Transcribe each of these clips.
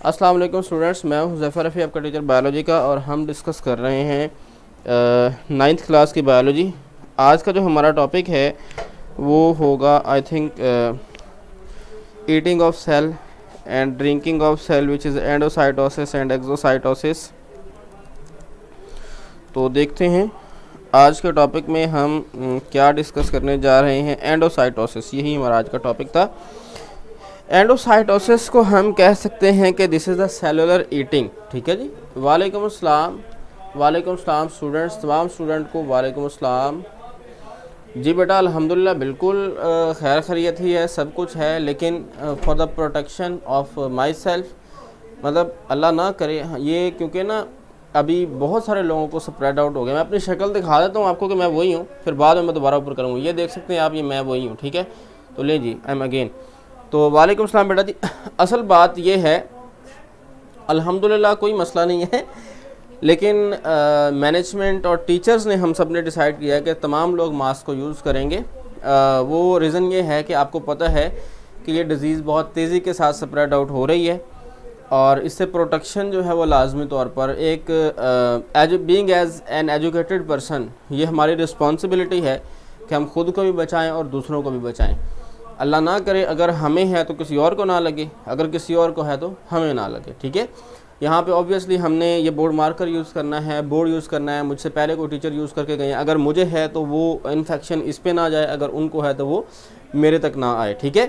अस्सलाम वालेकुम स्टूडेंट्स, मैं हूं ज़फ़र रफ़ी, आपका टीचर बायोलॉजी का। और हम डिस्कस कर रहे हैं 9th क्लास की बायोलॉजी। आज का जो हमारा टॉपिक है वो होगा I think eating of cell and drinking of cell which is endocytosis and exocytosis. तो देखते हैं आज के टॉपिक में हम क्या डिस्कस करने जा रहे हैं। एंडोसाइटोसिस, यही हमारा आज का टॉपिक था। एंडोसाइटोसिस को हम कह सकते हैं कि this is the cellular eating. ठीक है जी। वालेकुम अस्सलाम स्टूडेंट्स, तमाम स्टूडेंट को वालेकुम अस्सलाम। जी बेटा अल्हम्दुलिल्लाह बिल्कुल खैर खैरियत ही है, सब कुछ है, लेकिन for the protection of my self, मतलब अल्लाह ना करे ये, क्योंकि ना अभी बहुत सारे लोगों को स्प्रेड आउट हो गया। मैं अपनी शक्ल दिखा देता हूँ आपको कि मैं वही हूँ, फिर बाद में मैं दोबारा ऊपर करूँगा। ये देख सकते हैं आप, ये मैं वही हूँ। ठीक है, तो ले जी, आई एम अगेन। तो वालेकुम सलाम बेटा जी। असल बात ये है, अल्हम्दुलिल्लाह कोई मसला नहीं है, लेकिन मैनेजमेंट और टीचर्स ने, हम सब ने डिसाइड किया है कि तमाम लोग मास्क को यूज़ करेंगे। वो रीज़न ये है कि आपको पता है कि ये डिज़ीज़ बहुत तेज़ी के साथ स्प्रेड आउट हो रही है, और इससे प्रोटेक्शन जो है वो लाजमी तौर पर एक being as an educated person, ये हमारी रिस्पॉन्सिबिलिटी है कि हम खुद को भी बचाएं और दूसरों को भी बचाएं। अल्लाह ना करे अगर हमें है तो किसी और को ना लगे, अगर किसी और को है तो हमें ना लगे। ठीक है, यहाँ पे ऑब्वियसली हमने ये बोर्ड मार्कर यूज़ करना है, बोर्ड यूज़ करना है। मुझसे पहले कोई टीचर यूज़ करके गए, अगर मुझे है तो वो इन्फेक्शन इस पे ना जाए, अगर उनको है तो वो मेरे तक ना आए। ठीक है,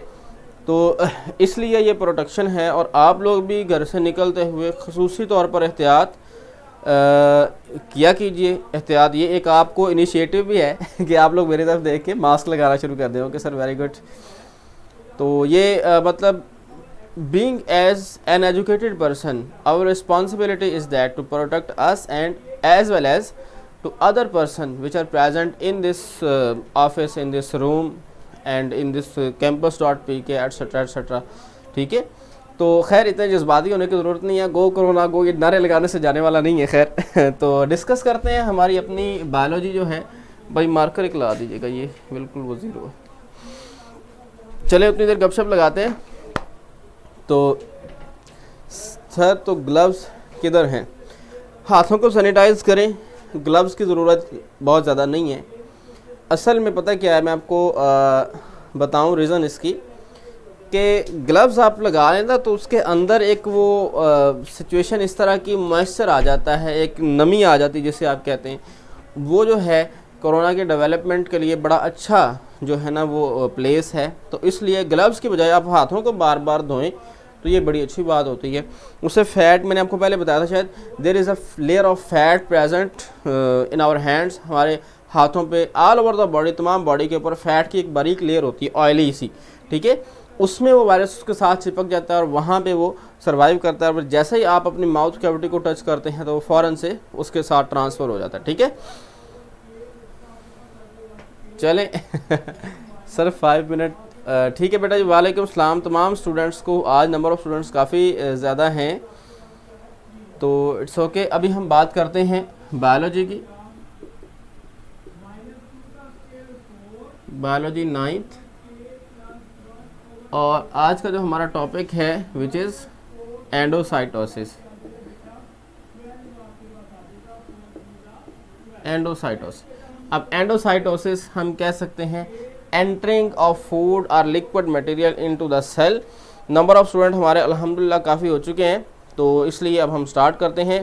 तो इसलिए ये प्रोटेक्शन है। और आप लोग भी घर से निकलते हुए खसूसी तौर पर एहतियात किया कीजिए। एहतियात ये एक आपको इनिशिएटिव भी है कि आप लोग मेरी तरफ देख के मास्क लगाना शुरू कर दें। Okay sir, very good. तो ये मतलब being as an educated person, our responsibility is that to protect us and as well as to other person which are present in this office, in this room and in this campus.pk etc etc। ठीक है, तो खैर इतने जज्बाती होने की ज़रूरत नहीं है। गो कोरोना गो, ये नारे लगाने से जाने वाला नहीं है। खैर तो डिस्कस करते हैं हमारी अपनी बायोलॉजी जो है। भाई मार्कर एक ला दीजिएगा, ये बिल्कुल वो ज़ीरो है। चले उतनी देर गपशप लगाते हैं। तो सर, तो ग्लव्स किधर हैं? हाथों को सैनिटाइज़ करें, ग्लव्स की ज़रूरत बहुत ज़्यादा नहीं है। असल में पता क्या है, मैं आपको बताऊं रीज़न इसकी, कि ग्लव्स आप लगा लें ना तो उसके अंदर एक वो सिचुएशन इस तरह की मॉइस्चर आ जाता है, एक नमी आ जाती है जिसे आप कहते हैं। वो जो है कोरोना के डेवलपमेंट के लिए बड़ा अच्छा जो है ना वो प्लेस है। तो इसलिए ग्लव्स की बजाय आप हाथों को बार बार धोएं तो ये बड़ी अच्छी बात होती है। उससे फैट, मैंने आपको पहले बताया था शायद, there is a layer of fat present in our hands. हमारे हाथों पे ऑल ओवर द बॉडी, तमाम बॉडी के ऊपर फैट की एक बारीक लेयर होती है, ऑयली सी। ठीक है, उसमें वो वायरस उसके साथ चिपक जाता है और वहाँ पे वो सर्वाइव करता है। और जैसे ही आप अपनी माउथ कैविटी को टच करते हैं तो वो फ़ौरन से उसके साथ ट्रांसफ़र हो जाता है। ठीक है, चलें सर 5 मिनट। ठीक है बेटा जी, वालेकुम सलाम तमाम स्टूडेंट्स को। आज नंबर ऑफ़ स्टूडेंट्स काफ़ी ज़्यादा हैं, तो इट्स ओके। अभी हम बात करते हैं बायोलॉजी की, बायोलॉजी 9th। और आज का जो हमारा टॉपिक है विच इज़ एंडोसाइटोसिस। एंडोसाइटोसिस, अब एंडोसाइटोसिस हम कह सकते हैं एंटरिंग ऑफ फूड और liquid material into the cell. Number of student हमारे अल्हम्दुलिल्लाह काफ़ी हो चुके हैं, तो इसलिए अब हम स्टार्ट करते हैं।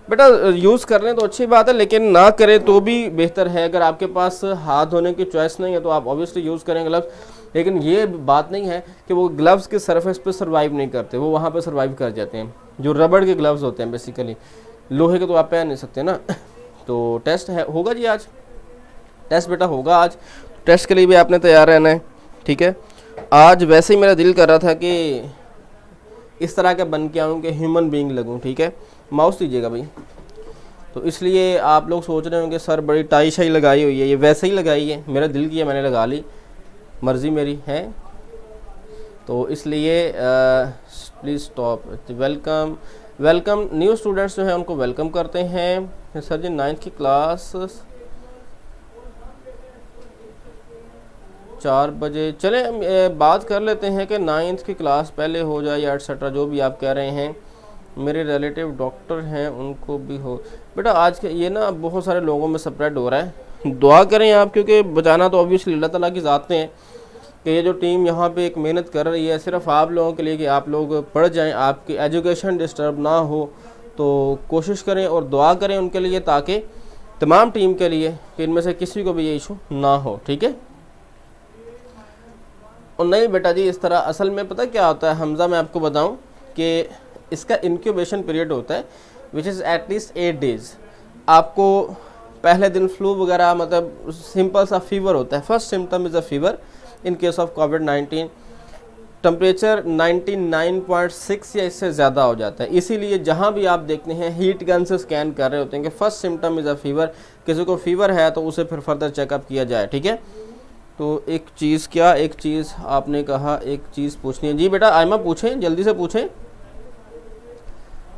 बेटा यूज़ कर लें तो अच्छी बात है, लेकिन ना करें तो भी बेहतर है। अगर आपके पास हाथ धोने की चॉइस नहीं है तो आप ऑब्वियसली यूज़ करें ग्लव्स, लेकिन ये बात नहीं है कि वो ग्लव्स के सरफेस पे सर्वाइव नहीं करते, वो वहाँ पे सर्वाइव कर जाते हैं। जो रबड़ के ग्लव्स होते हैं बेसिकली, लोहे के तो आप पहन नहीं सकते ना। तो टेस्ट है, होगा जी आज टेस्ट बेटा होगा आज। टेस्ट के लिए भी आपने तैयार रहना है। ठीक है, आज वैसे ही मेरा दिल कर रहा था कि इस तरह का बन के आऊँ कि ह्यूमन बीइंग लगूँ। ठीक है, माउस दीजिएगा भाई। तो इसलिए आप लोग सोच रहे होंगे सर बड़ी टाई शाई लगाई हुई है, ये वैसे ही लगाई है, मेरा दिल किया मैंने लगा ली, मर्ज़ी मेरी है। तो इसलिए please stop. Welcome welcome new students जो है उनको वेलकम करते हैं। सर जी 9th की क्लास 4 बजे। चले हम बात कर लेते हैं कि 9th की क्लास पहले हो जाए या एटसेट्रा, जो भी आप कह रहे हैं। मेरे रिलेटिव डॉक्टर हैं, उनको भी हो। बेटा आज के ये ना बहुत सारे लोगों में स्प्रेड हो रहा है, दुआ करें आप, क्योंकि बचाना तो ऑब्वियसली अल्लाह ताला की ज़ात हैं कि ये जो टीम यहाँ पे एक मेहनत कर रही है सिर्फ आप लोगों के लिए कि आप लोग पढ़ जाएं, आपकी एजुकेशन डिस्टर्ब ना हो, तो कोशिश करें और दुआ करें उनके लिए, ताकि तमाम टीम के लिए कि इनमें से किसी को भी ये इशू ना हो, ठीक है। और नहीं बेटा जी, इस तरह असल में पता क्या होता है हमज़ा, मैं आपको बताऊं कि इसका इंक्यूबेशन पीरियड होता है विच इज़ एटलीस्ट 8 डेज़। आपको पहले दिन फ्लू वगैरह मतलब सिंपल सा फीवर होता है, first symptom is a fever in case of covid. Temperature 99.6 या इससे ज़्यादा हो जाता है, इसीलिए जहाँ भी आप देखते हैं हीट गन से स्कैन कर रहे होते हैं कि first symptom is a fever, किसी को फीवर है तो उसे फिर फर्दर चेकअप किया जाए, ठीक है। तो एक चीज़ आपने कहा, एक चीज़ पूछनी है जी बेटा। आयमा पूछें, जल्दी से पूछें।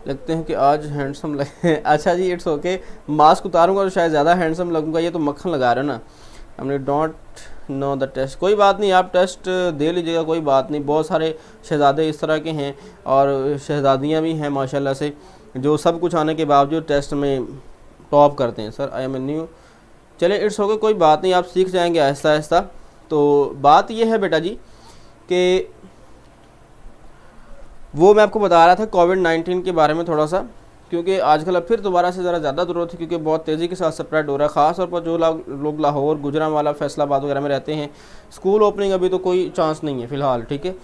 लगते हैं कि आज हैंडसम लगे। अच्छा जी, इट्स ओके। मास्क उतारूंगा तो शायद ज़्यादा हैंडसम लगूंगा, ये तो मक्खन लगा रहे हो ना। हमने डोंट नो द टेस्ट, कोई बात नहीं, आप टेस्ट दे लीजिएगा, कोई बात नहीं। बहुत सारे शहज़ादे इस तरह के हैं और शहज़ादियाँ भी हैं माशाल्लाह से, जो सब कुछ आने के बावजूद टेस्ट में टॉप करते हैं। Sir I am a new, चले इट्स ओके, कोई बात नहीं, आप सीख जाएंगे आहिस्ता आहिस्ता। तो बात ये है बेटा जी कि वो मैं आपको बता रहा था कोविड-19 के बारे में थोड़ा सा, क्योंकि आजकल अब फिर दोबारा से ज़रा ज़्यादा ज़रूरत है, क्योंकि बहुत तेज़ी के साथ स्प्रेड हो रहा है। ख़ास तौर पर जो लोग लाहौर, गुजरांवाला, फैसलाबाद वगैरह में रहते हैं, स्कूल ओपनिंग अभी तो कोई चांस नहीं है फ़िलहाल, ठीक है।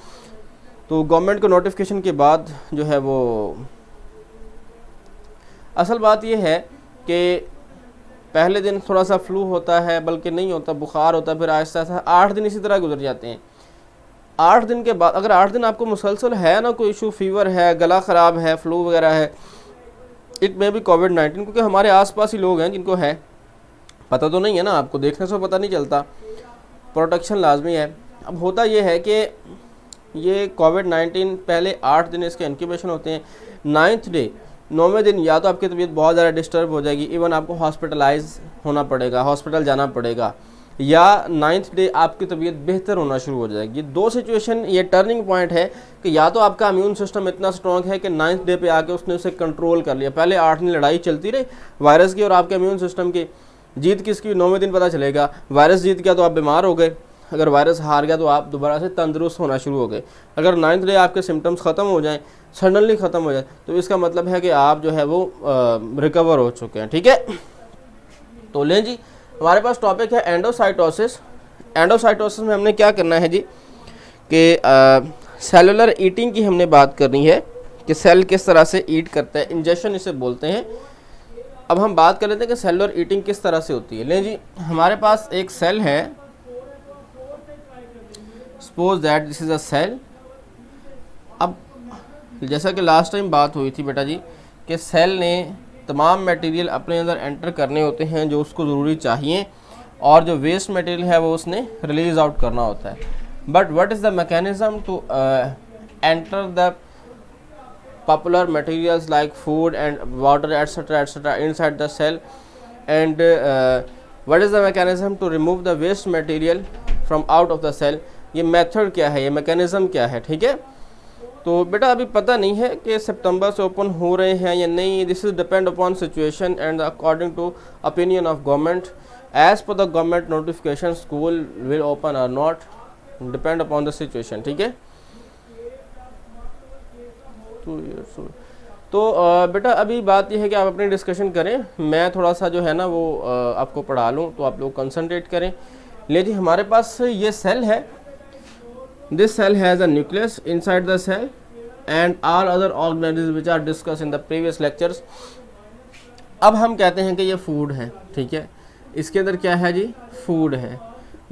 तो गवर्नमेंट को नोटिफिकेशन के बाद जो है वो असल बात ये है कि पहले दिन थोड़ा सा फ्लू होता है, बल्कि नहीं होता, बुखार होता है, फिर आहिस्ता आहिस्ता 8 दिन इसी तरह गुजर जाते हैं। 8 दिन के बाद अगर 8 दिन आपको मुसलसल है ना कोई इशू, फीवर है, गला ख़राब है, फ्लू वगैरह है, इट में भी कोविड-19, क्योंकि हमारे आसपास ही लोग हैं जिनको है, पता तो नहीं है ना आपको, देखने से पता नहीं चलता, प्रोटेक्शन लाजमी है। अब होता ये है कि ये कोविड-19 पहले 8 दिन इसके इंक्यूबेशन होते हैं। 9th डे, 9वें दिन या तो आपकी तबीयत बहुत ज़्यादा डिस्टर्ब हो जाएगी, इवन आपको हॉस्पिटलाइज होना पड़ेगा, हॉस्पिटल जाना पड़ेगा, या 9th डे आपकी तबीयत बेहतर होना शुरू हो जाएगी। 2 सिचुएशन, ये टर्निंग पॉइंट है कि या तो आपका इम्यून सिस्टम इतना स्ट्रॉन्ग है कि 9th डे पे आके उसने उसे कंट्रोल कर लिया। पहले 8 दिन लड़ाई चलती रही वायरस की और आपके इम्यून सिस्टम की, जीत किसकी 9वें दिन पता चलेगा। वायरस जीत गया तो आप बीमार हो गए, अगर वायरस हार गया तो आप दोबारा से तंदुरुस्त होना शुरू हो गए। अगर 9th डे आपके सिम्टम्स ख़त्म हो जाएँ, सडनली ख़त्म हो जाए, तो इसका मतलब है कि आप जो है वो रिकवर हो चुके हैं, ठीक है। तो लें जी, हमारे पास टॉपिक है एंडोसाइटोसिस। एंडोसाइटोसिस में हमने क्या करना है जी कि सेलुलर ईटिंग की हमने बात करनी है कि सेल किस तरह से ईट करता है, इंजेक्शन इसे बोलते हैं। अब हम बात कर लेते हैं कि सेलुलर ईटिंग किस तरह से होती है। लें जी, हमारे पास एक सेल है, suppose that this is a cell. अब जैसा कि लास्ट टाइम बात हुई थी बेटा जी कि सेल ने तमाम मटेरियल अपने अंदर एंटर करने होते हैं जो उसको ज़रूरी चाहिए, और जो वेस्ट मटेरियल है वो उसने रिलीज़ आउट करना होता है। But what is the mechanism to enter the popular materials like food and water etcetera inside the cell, and what is the mechanism to remove the waste material from out of the cell. ये method क्या है, ये mechanism क्या है, ठीक है। तो बेटा अभी पता नहीं है कि सितंबर से ओपन हो रहे हैं या नहीं, this is depend upon situation and according to opinion of government. As per the government notification school will open और not, depend upon the situation, ठीक है। तो बेटा अभी बात यह है कि आप अपनी डिस्कशन करें, मैं थोड़ा सा जो है ना वो आपको पढ़ा लूँ, तो आप लोग कंसंट्रेट करें। ले जी, हमारे पास ये सेल है, this cell has a nucleus inside the cell and all other organisms which are discussed in the previous lectures। अब हम कहते हैं कि ये फूड है, ठीक है, इसके अंदर क्या है जी, फूड है।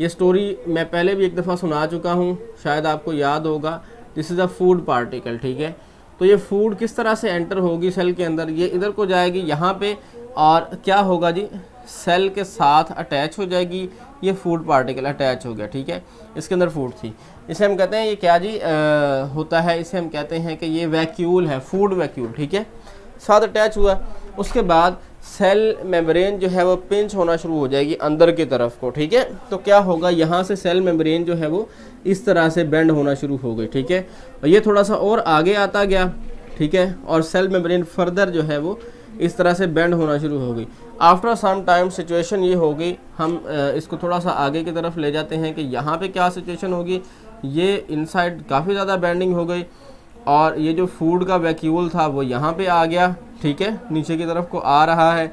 ये स्टोरी मैं पहले भी एक दफ़ा सुना चुका हूँ, शायद आपको याद होगा। This is a food particle, ठीक है। तो ये फूड किस तरह से एंटर होगी सेल के अंदर, ये इधर को जाएगी यहाँ पे, और क्या होगा जी, सेल के साथ अटैच हो जाएगी। ये फूड पार्टिकल अटैच हो गया, ठीक है, इसके अंदर फूड थी। इसे हम कहते हैं ये क्या जी होता है, इसे हम कहते हैं कि ये वैक्यूल है, फूड वैक्यूल, ठीक है, साथ अटैच हुआ। उसके बाद सेल मेम्ब्रेन जो है वो पिंच होना शुरू हो जाएगी अंदर की तरफ को, ठीक है। तो क्या होगा, यहाँ से सेल मेम्ब्रेन जो है वो इस तरह से बेंड होना शुरू हो गई, ठीक है। और ये थोड़ा सा और आगे आता गया, ठीक है, और सेल मेम्ब्रेन फर्दर जो है वो इस तरह से बेंड होना शुरू हो गई। आफ्टर सम टाइम सिचुएशन ये होगी, हम इसको थोड़ा सा आगे की तरफ ले जाते हैं कि यहाँ पे क्या सिचुएशन होगी, ये इनसाइड काफ़ी ज़्यादा बेंडिंग हो गई और ये जो फूड का वैक्यूल था वो यहाँ पे आ गया, ठीक है, नीचे की तरफ को आ रहा है,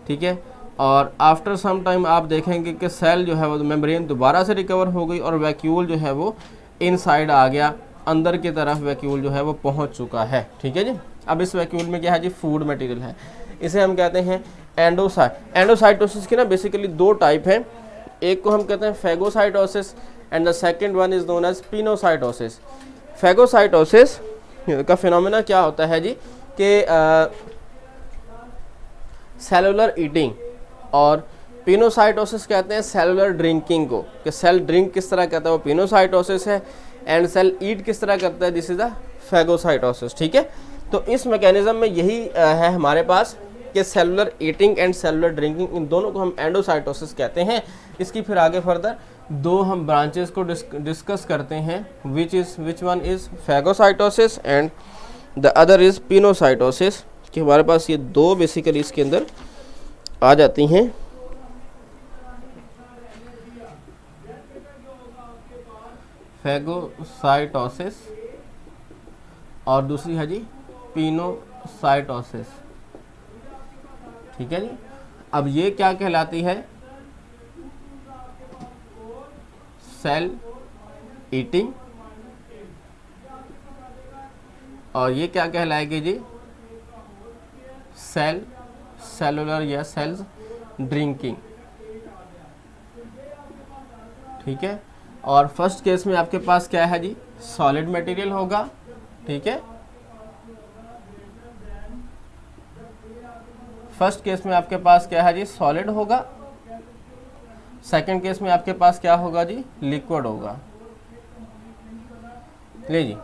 ठीक है। और आफ्टर सम टाइम आप देखेंगे कि सेल जो है वो मेम्ब्रेन दोबारा से रिकवर हो गई और वैक्यूल जो है वो इनसाइड आ गया, अंदर की तरफ वैक्यूल जो है वो पहुंच चुका है, ठीक है जी। अब इस वैक्यूल में क्या है जी, फूड मटेरियल है, इसे हम कहते हैं एंडोसाइटोसिस की ना बेसिकली दो टाइप है, एक को हम कहते हैं phagocytosis and the second one is known as pinocytosis. Phagocytosis का फिनोमेना क्या होता है जी कि सेलुलर ईटिंग, और पिनोसाइटोसिस कहते हैं सेलुलर ड्रिंकिंग को, कि सेल ड्रिंक किस तरह करता है वो पिनोसाइटोसिस है, एंड सेल ईट किस तरह करता है दिस इज द फेगोसाइटोसिस, ठीक है। तो इस मैकेनिज्म में यही है हमारे पास कि cellular eating and cellular drinking, इन दोनों को हम एंडोसाइटोसिस कहते हैं। इसकी फिर आगे फर्दर दो हम ब्रांचेस को डिस्कस करते हैं, which one is phagocytosis and the other is pinocytosis, कि हमारे पास ये दो बेसिकली इसके अंदर आ जाती हैं। फेगोसाइटोसिस और दूसरी है जी पिनोसाइटोसिस, ठीक है जी। अब ये क्या कहलाती है, सेल ईटिंग, और ये क्या कहलाएगी जी, सेलुलर या सेल्स ड्रिंकिंग, ठीक है। और फर्स्ट केस में आपके पास क्या है जी, सॉलिड मटेरियल होगा, ठीक है। फर्स्ट केस में आपके पास क्या है जी, सॉलिड होगा। सेकंड केस में आपके पास क्या होगा जी, लिक्विड होगा। ले जी,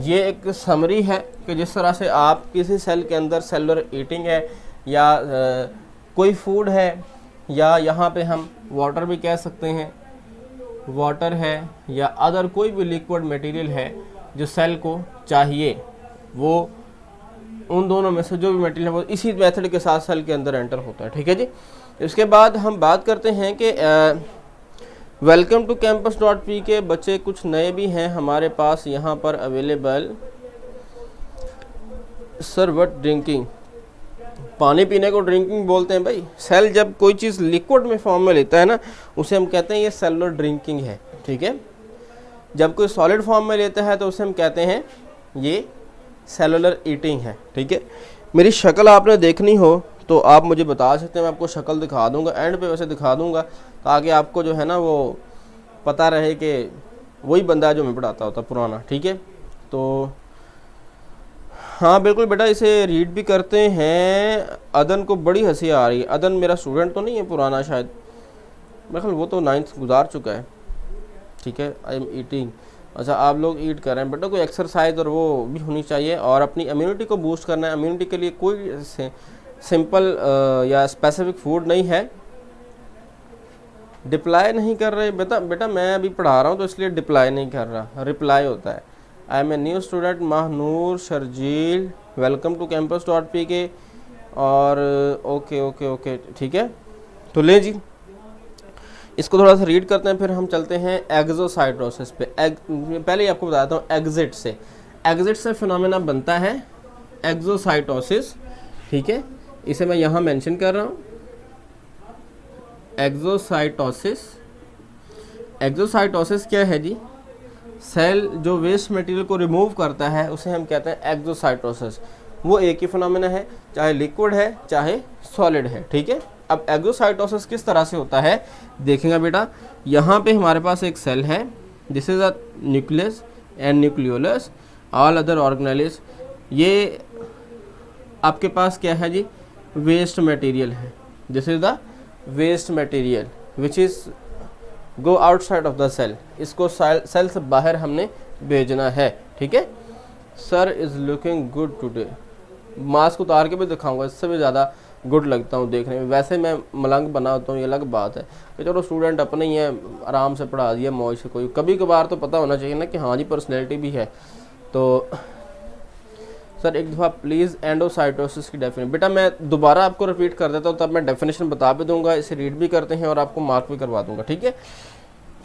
ये एक समरी है कि जिस तरह से आप किसी सेल के अंदर सेलुलर ईटिंग है या कोई फूड है, या यहाँ पे हम वाटर भी कह सकते हैं, वाटर है, या अदर कोई भी लिक्विड मटेरियल है जो सेल को चाहिए, वो उन दोनों में से जो भी मटेरियल है वो इसी मेथड के साथ सेल के अंदर एंटर होता है, ठीक है जी। इसके बाद हम बात करते हैं कि welcome to campus dot P K बच्चे कुछ नए भी हैं हमारे पास यहाँ पर अवेलेबल। सर व्हाट ड्रिंकिंग, पानी पीने को ड्रिंकिंग बोलते हैं भाई। सेल जब कोई चीज़ लिक्विड में फॉर्म में लेता है ना, उसे हम कहते हैं ये सेलुलर ड्रिंकिंग है, ठीक है। जब कोई सॉलिड फॉर्म में लेता है तो उसे हम कहते हैं ये सेलुलर ईटिंग है, ठीक है। मेरी शक्ल आपने देखनी हो तो आप मुझे बता सकते हैं, मैं आपको शक्ल दिखा दूंगा, एंड पे वैसे दिखा दूंगा ताकि आपको जो है ना वो पता रहे कि वही बंदा है जो मैं पढ़ाता होता पुराना, ठीक है। तो हाँ बिल्कुल बेटा, इसे रीड भी करते हैं। अदन को बड़ी हंसी आ रही है। अदन मेरा स्टूडेंट तो नहीं है पुराना, शायद मेरे ख्याल वो तो 9th गुजार चुका है, ठीक है। आई एम ईटिंग, अच्छा आप लोग ईट कर रहे हैं बेटा, कोई एक्सरसाइज और वो भी होनी चाहिए, और अपनी इम्यूनिटी को बूस्ट करना है। इम्यूनिटी के लिए कोई सिंपल या स्पेसिफिक फूड नहीं है। डिप्लाई नहीं कर रहे बेटा मैं अभी पढ़ा रहा हूँ तो इसलिए डिप्लाई नहीं कर रहा, रिप्लाई होता है। I am a new student Mahnoor Sharjeel, welcome to campus dot P K, और ओके ओके ओके ठीक है। तो ले जी, इसको थोड़ा सा रीड करते हैं, फिर हम चलते हैं एक्सोसाइटोसिस पे। पहले ही आपको बताता हूँ, एग्जिट से फिनोमेना बनता है एक्सोसाइटोसिस, ठीक है। इसे मैं यहाँ मेंशन कर रहा हूँ, एक्सोसाइटोसिस क्या है जी, सेल जो वेस्ट मटेरियल को रिमूव करता है उसे हम कहते हैं एक्सोसाइटोसिस। वो एक ही फिनोमेना है, चाहे लिक्विड है चाहे सॉलिड है, ठीक है। अब एक्सोसाइटोसिस किस तरह से होता है देखेंगे बेटा। यहाँ पे हमारे पास एक सेल है, this is a nucleus and nucleolus, all other organelles. ये आपके पास क्या है जी, वेस्ट मटेरियल है, this is the waste material which is go outside of the cell. इसको सेल से बाहर हमने भेजना है, ठीक है। Sir is looking good today, mask उतार के भी दिखाऊंगा, इससे भी ज़्यादा गुड लगता हूँ देखने में। वैसे मैं मलंग बना होता हूँ, ये अलग बात है कि चलो स्टूडेंट अपने ही है, आराम से पढ़ा दिया मौज से, कोई कभी कभार तो पता होना चाहिए ना कि हाँ जी पर्सनैलिटी भी है। तो सर एक दफ़ा प्लीज़ एंडोसाइटोसिस की डेफिनेशन, बेटा मैं दोबारा आपको रिपीट कर देता हूँ, तब मैं डेफिनेशन बता भी दूंगा, इसे रीड भी करते हैं और आपको मार्क भी करवा दूंगा, ठीक है।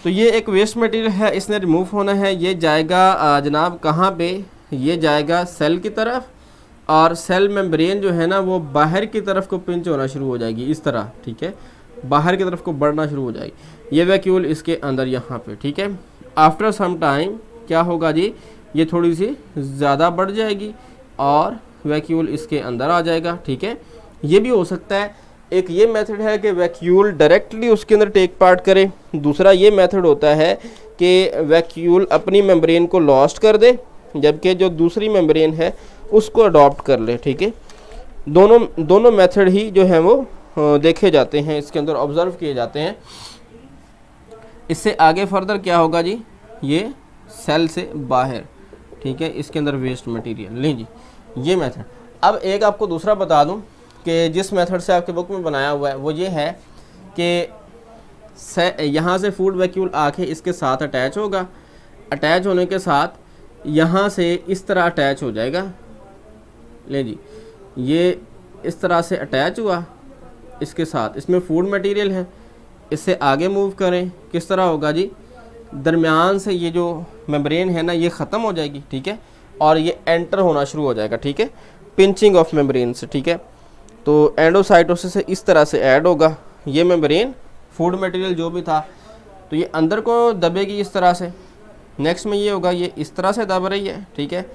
तो ये एक वेस्ट मटेरियल है, इसने रिमूव होना है, ये जाएगा जनाब कहाँ पे, ये जाएगा सेल की तरफ, और सेल मेम्ब्रेन जो है ना वो बाहर की तरफ को पिंच होना शुरू हो जाएगी इस तरह, ठीक है, बाहर की तरफ को बढ़ना शुरू हो जाएगी ये वैक्यूल इसके अंदर यहाँ पे, ठीक है। आफ्टर सम टाइम क्या होगा जी, ये थोड़ी सी ज़्यादा बढ़ जाएगी और वैक्यूल इसके अंदर आ जाएगा, ठीक है। ये भी हो सकता है, एक ये मेथड है कि वैक्यूल डायरेक्टली उसके अंदर टेक पार्ट करे, दूसरा ये मेथड होता है कि वैक्यूल अपनी मेम्ब्रेन को लॉस्ट कर दे जबकि जो दूसरी मेम्ब्रेन है उसको अडॉप्ट कर ले, ठीक है। दोनों मेथड ही जो है वो देखे जाते हैं, इसके अंदर ऑब्जर्व किए जाते हैं। इससे आगे फर्दर क्या होगा जी, ये सेल से बाहर, ठीक है, इसके अंदर वेस्ट मटेरियल, लें जी ये मेथड। अब एक आपको दूसरा बता दूं कि जिस मेथड से आपके बुक में बनाया हुआ है वो ये है कि यहाँ से फूड वैक्यूल आके इसके साथ अटैच होगा, अटैच होने के साथ यहाँ से इस तरह अटैच हो जाएगा, ले जी ये इस तरह से अटैच हुआ इसके साथ, इसमें फूड मटेरियल है, इससे आगे मूव करें किस तरह होगा जी, दरमियान से ये जो मेम्ब्रेन है ना ये ख़त्म हो जाएगी, ठीक है, और ये एंटर होना शुरू हो जाएगा, ठीक है, पिंचिंग ऑफ मेम्ब्रेन से, ठीक है। तो एंडोसाइटोसिस से इस तरह से ऐड होगा ये मेम्ब्रेन, फूड मटेरियल जो भी था तो ये अंदर को दबेगी इस तरह से, नेक्स्ट में ये होगा ये इस तरह से दब रही है, ठीक है,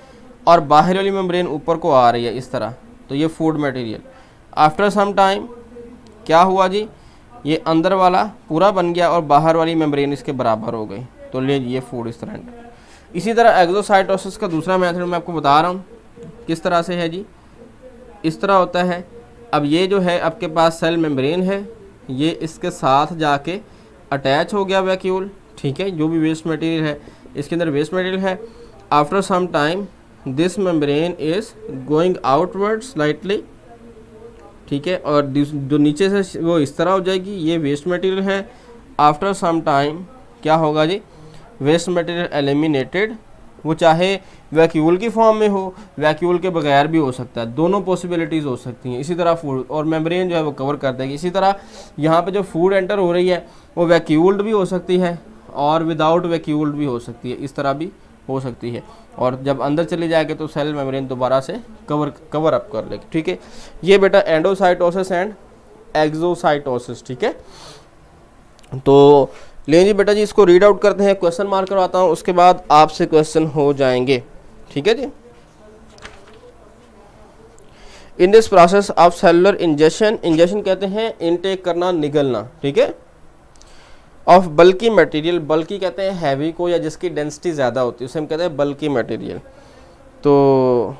और बाहर वाली मेम्ब्रेन ऊपर को आ रही है इस तरह, तो ये food material. After some time क्या हुआ जी, ये अंदर वाला पूरा बन गया और बाहर वाली मेम्ब्रेन इसके बराबर हो गई, तो ले ये फूड इस तरह। इसी तरह एक्सोसाइटोसिस का दूसरा मेथड मैं आपको बता रहा हूँ किस तरह से है जी, इस तरह होता है। अब ये जो है आपके पास सेल मेम्ब्रेन है, ये इसके साथ जाके अटैच हो गया वैक्यूल, ठीक है, जो भी वेस्ट मटेरियल है इसके अंदर वेस्ट मटेरियल है। After some time this membrane is going outward slightly, ठीक है, और जो नीचे से वो इस तरह हो जाएगी, ये वेस्ट मटेरियल है। आफ्टर सम टाइम क्या होगा जी, वेस्ट मटेरियल एलिमिनेटेड, वो चाहे वैक्यूल की फॉर्म में हो, वैक्यूल के बगैर भी हो सकता है, दोनों पॉसिबिलिटीज़ हो सकती हैं। इसी तरह फूड और मेम्ब्रेन जो है वो कवर कर देगी। इसी तरह यहाँ पे जो फूड एंटर हो रही है वो वैक्यूल्ड भी हो सकती है और विदाउट वैक्यूल्ड भी हो सकती है, इस तरह भी हो सकती है, और जब अंदर चली जाएगी तो सेल मेम्ब्रेन दोबारा से कवर अप कर लेगी, ठीक है। ये बेटा एंडोसाइटोसिस एंड एक्सोसाइटोसिस, ठीक है। तो लें जी बेटा जी इसको रीड आउट करते हैं, क्वेश्चन मार्क करवाता हूँ, उसके बाद आपसे क्वेश्चन हो जाएंगे, ठीक है जी। In this process of cellular injection, injection कहते हैं इनटेक करना, निगलना, ठीक है, ऑफ बल्की मटेरियल, बल्की कहते हैं हैवी को या जिसकी डेंसिटी ज़्यादा होती है उसे हम कहते हैं बल्की मटेरियल। तो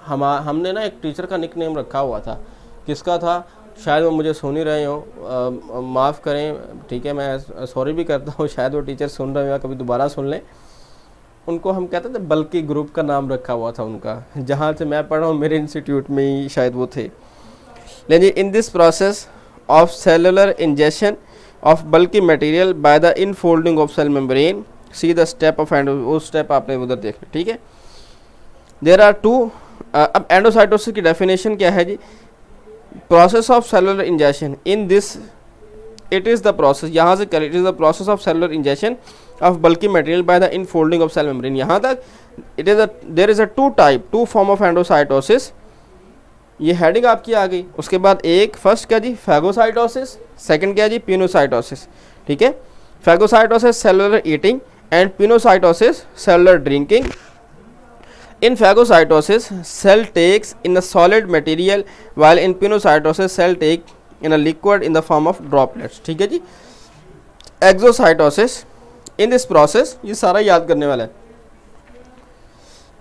हमने ना एक टीचर का निक नेम रखा हुआ था, किसका था, शायद वो मुझे सुन ही रहे हो, माफ़ करें, ठीक है, मैं सॉरी भी करता हूँ, शायद वो टीचर सुन रहे हो या कभी दोबारा सुन लें। उनको हम कहते थे बल्की, ग्रुप का नाम रखा हुआ था उनका, जहाँ से मैं पढ़ा हूँ मेरे इंस्टीट्यूट में ही शायद वो थे। लेकिन in this process of cellular injection of bulky material by the infolding of cell membrane, see the step of endo, वो स्टेप आपने उधर देखा, ठीक है। देयर आर टू, अब एंडोसाइटोसिस की डेफिनेशन क्या है जी, process of cellular injection, in this it is the process, यहाँ से कर, it is the process of cellular injection of bulky material by the infolding of cell membrane, यहाँ तक it is there is a two form of endocytosis, ये heading आपकी आ गई। उसके बाद एक फर्स्ट क्या जी, फैगोसाइटोसिस, सेकंड क्या जी, पिनोसाइटोसिस, ठीक है। Phagocytosis cellular eating and pinocytosis cellular drinking. In phagocytosis, cell takes in a solid material, while in pinocytosis, cell take in a liquid in the form of droplets, ठीक है जी। Exocytosis, in this process, ये सारा याद करने वाला है।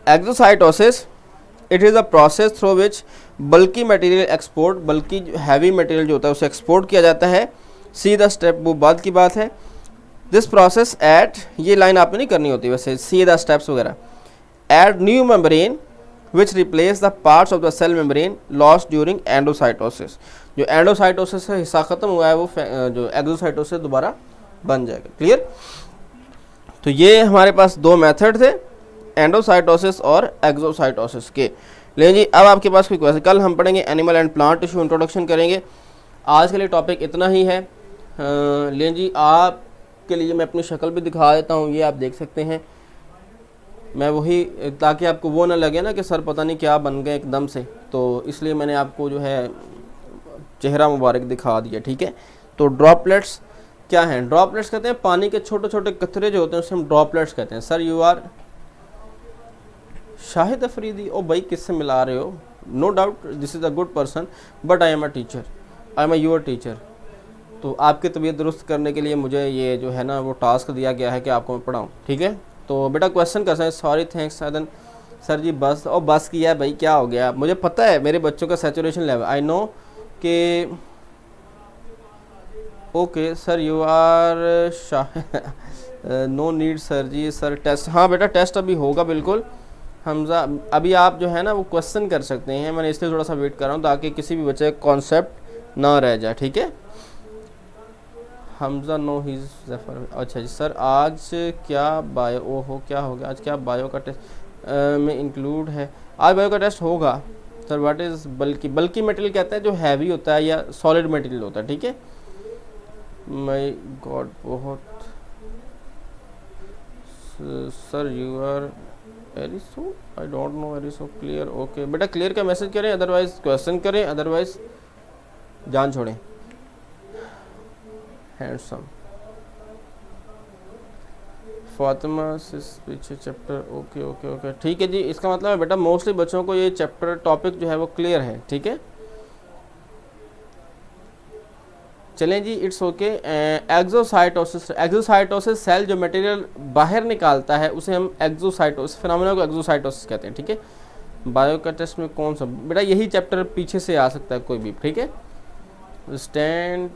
Exocytosis, it is a process through which bulky material export, bulky heavy material जो होता है उसे export किया जाता है। See the step, वो बाद की बात है। This process at, ये लाइन आपने नहीं करनी होती वैसे, see the steps वगैरह। Add new membrane, which replace the parts of the cell membrane lost during endocytosis. जो एंडोसाइटोसिस से हिस्सा खत्म हुआ है वो जो एक्सोसाइटोसिस दोबारा बन जाएगा। क्लियर। तो ये हमारे पास दो मेथड थे, एंडोसाइटोसिस और एक्सोसाइटोसिस के। लेकिन जी अब आपके पास कोई क्वेश्चन, कल हम पढ़ेंगे animal and plant tissue introduction करेंगे। आज के लिए टॉपिक इतना ही है। लेकिन जी आपके लिए मैं अपनी शक्ल भी दिखा देता हूँ, ये आप देख सकते हैं। मैं वही, ताकि आपको वो ना लगे ना कि सर पता नहीं क्या बन गए एकदम से, तो इसलिए मैंने आपको जो है चेहरा मुबारक दिखा दिया। ठीक है। तो ड्रॉपलेट्स क्या हैं? ड्रॉपलेट्स कहते हैं पानी के छोटे छोटे कतरे जो होते हैं, उसे हम ड्रॉपलेट्स कहते हैं। Sir you are Shahid Afridi. ओ भाई किससे मिला रहे हो? No doubt this is a good person but I am a teacher, I am a your teacher. तो आपकी तबीयत दुरुस्त करने के लिए मुझे ये जो है ना वो टास्क दिया गया है कि आपको मैं पढ़ाऊँ। ठीक है। तो बेटा क्वेश्चन कर सकते हैं। सॉरी थैंक्स सदन। सर जी बस, और बस किया है भाई, क्या हो गया? मुझे पता है मेरे बच्चों का सैचुरेशन लेवल, आई नो कि okay sir you are no need sir जी। सर टेस्ट, हाँ बेटा टेस्ट अभी होगा बिल्कुल। हमजा अभी आप जो है ना वो क्वेश्चन कर सकते हैं, मैंने इसलिए थोड़ा सा वेट कर रहा हूँ ताकि किसी भी बच्चे का कॉन्सेप्ट ना रह जाए। ठीक है। हमजा नो ही जफर। अच्छा जी सर आज क्या बायो, ओहो क्या हो गया आज? क्या बायो का टेस्ट में इंक्लूड है? आज बायो का टेस्ट होगा सर। व्हाट इज़ बल्कि? बल्कि मटेरियल कहते हैं जो हैवी होता है या सॉलिड मटेरियल होता है। ठीक है। माय गॉड बहुत सर यू आर एरिसो, आई डोंट नो एरिसो। क्लियर। ओके बेटा क्लियर का मैसेज करें, अदरवाइज क्वेश्चन करें, अदरवाइज जान छोड़ें। हैंडसम फातिमा से पीछे चैप्टर। ओके ओके ओके ठीक है जी। इसका मतलब है बेटा मोस्टली बच्चों को ये चैप्टर टॉपिक जो है वो क्लियर है। ठीक है। चलें जी it's okay. Exocytosis, exocytosis cell जो मटेरियल बाहर निकालता है उसे हम एक्सोसाइटोसिस फिनोमेना को एक्सोसाइटोसिस कहते हैं। ठीक है। बायो का टेस्ट में कौन सा बेटा? यही चैप्टर पीछे से आ सकता है कोई भी। ठीक है। स्टैंड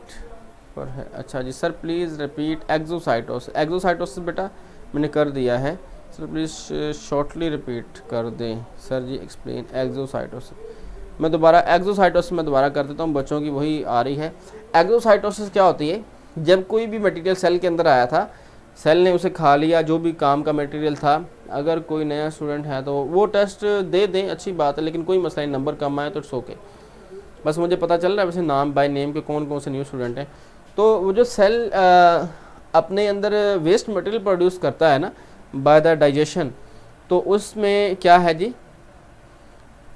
पर है। अच्छा जी sir please repeat exocytosis. Exocytosis बेटा मैंने कर दिया है सर, प्लीज़ शॉर्टली रिपीट कर दें सर जी। Explain exocytosis. मैं दोबारा एक्सोसाइटोसिस में दोबारा कर देता हूँ, बच्चों की वही आ रही है। एक्सोसाइटोसिस क्या होती है? जब कोई भी मटेरियल सेल के अंदर आया था, सेल ने उसे खा लिया, जो भी काम का मटेरियल था। अगर कोई नया स्टूडेंट है तो वो टेस्ट दे दें, अच्छी बात है, लेकिन कोई मसला नहीं, नंबर कम आए तो इट्स ओके। बस मुझे पता चल रहा है वैसे नाम बाय नेम के कौन कौन से न्यू स्टूडेंट हैं। तो वो जो सेल अपने अंदर वेस्ट मटेरियल प्रोड्यूस करता है ना बाय द डाइजेशन, तो उसमें क्या है जी,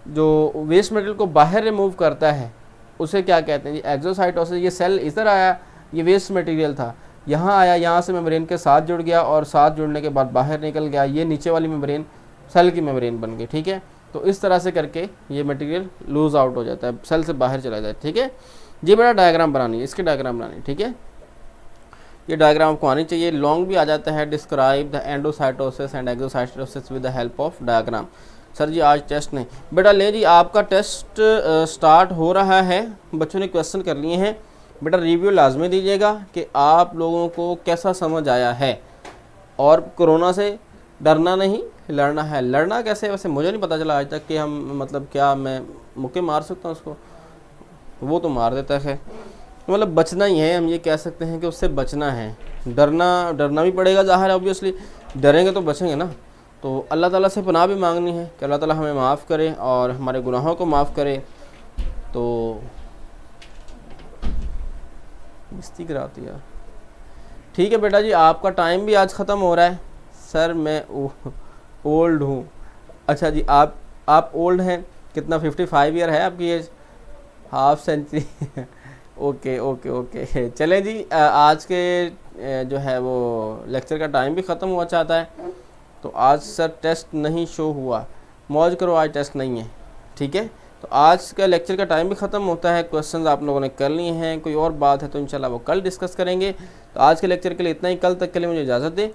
जो वेस्ट मटेरियल को बाहर रिमूव करता है उसे क्या कहते हैं जी? एक्सोसाइटोसिस। ये सेल इधर आया, ये वेस्ट मटेरियल था, यहाँ आया, यहाँ से मेम्ब्रेन के साथ जुड़ गया और साथ जुड़ने के बाद बाहर निकल गया, ये नीचे वाली मेम्ब्रेन सेल की मेम्ब्रेन बन गई। ठीक है। तो इस तरह से करके ये मटेरियल लूज आउट हो जाता है, सेल से बाहर चला जाता है। ठीक है जी। बेटा डायग्राम बनानी है, इसकी डायग्राम बनानी। ठीक है। ये डायग्राम आपको आनी चाहिए, लॉन्ग भी आ जाता है। Describe the endocytosis and exocytosis with the help of diagram. Sir जी आज टेस्ट नहीं बेटा। ले जी आपका टेस्ट स्टार्ट हो रहा है, बच्चों ने क्वेश्चन कर लिए हैं। बेटा रिव्यू लाजमी दीजिएगा कि आप लोगों को कैसा समझ आया है, और कोरोना से डरना नहीं लड़ना है। लड़ना कैसे वैसे मुझे नहीं पता चला आज तक कि हम मतलब क्या मैं मुक्के मार सकता हूँ उसको, वो तो मार देता है। मतलब बचना ही है, हम ये कह सकते हैं कि उससे बचना है। डरना भी पड़ेगा ज़ाहिर है, ऑब्वियसली डरेंगे तो बचेंगे ना। तो अल्लाह ताला से पनाह भी मांगनी है कि अल्लाह ताला हमें माफ़ करे और हमारे गुनाहों को माफ़ करे। तो मस्ती कराती यार। ठीक है बेटा जी आपका टाइम भी आज ख़त्म हो रहा है। सर मैं ओल्ड हूँ। अच्छा जी आप ओल्ड हैं, कितना 55 ईयर है आपकी age? Half century okay okay okay चलें जी। आज के जो है वो लेक्चर का टाइम भी ख़त्म हुआ चाहता है। तो आज सर टेस्ट नहीं शो हुआ, मौज करो आज टेस्ट नहीं है। ठीक है। तो आज का लेक्चर का टाइम भी ख़त्म होता है, क्वेश्चंस आप लोगों ने कर लिए हैं, कोई और बात है तो इंशाल्लाह वो कल डिस्कस करेंगे। तो आज के लेक्चर के लिए इतना ही, कल तक के लिए मुझे इजाज़त दें।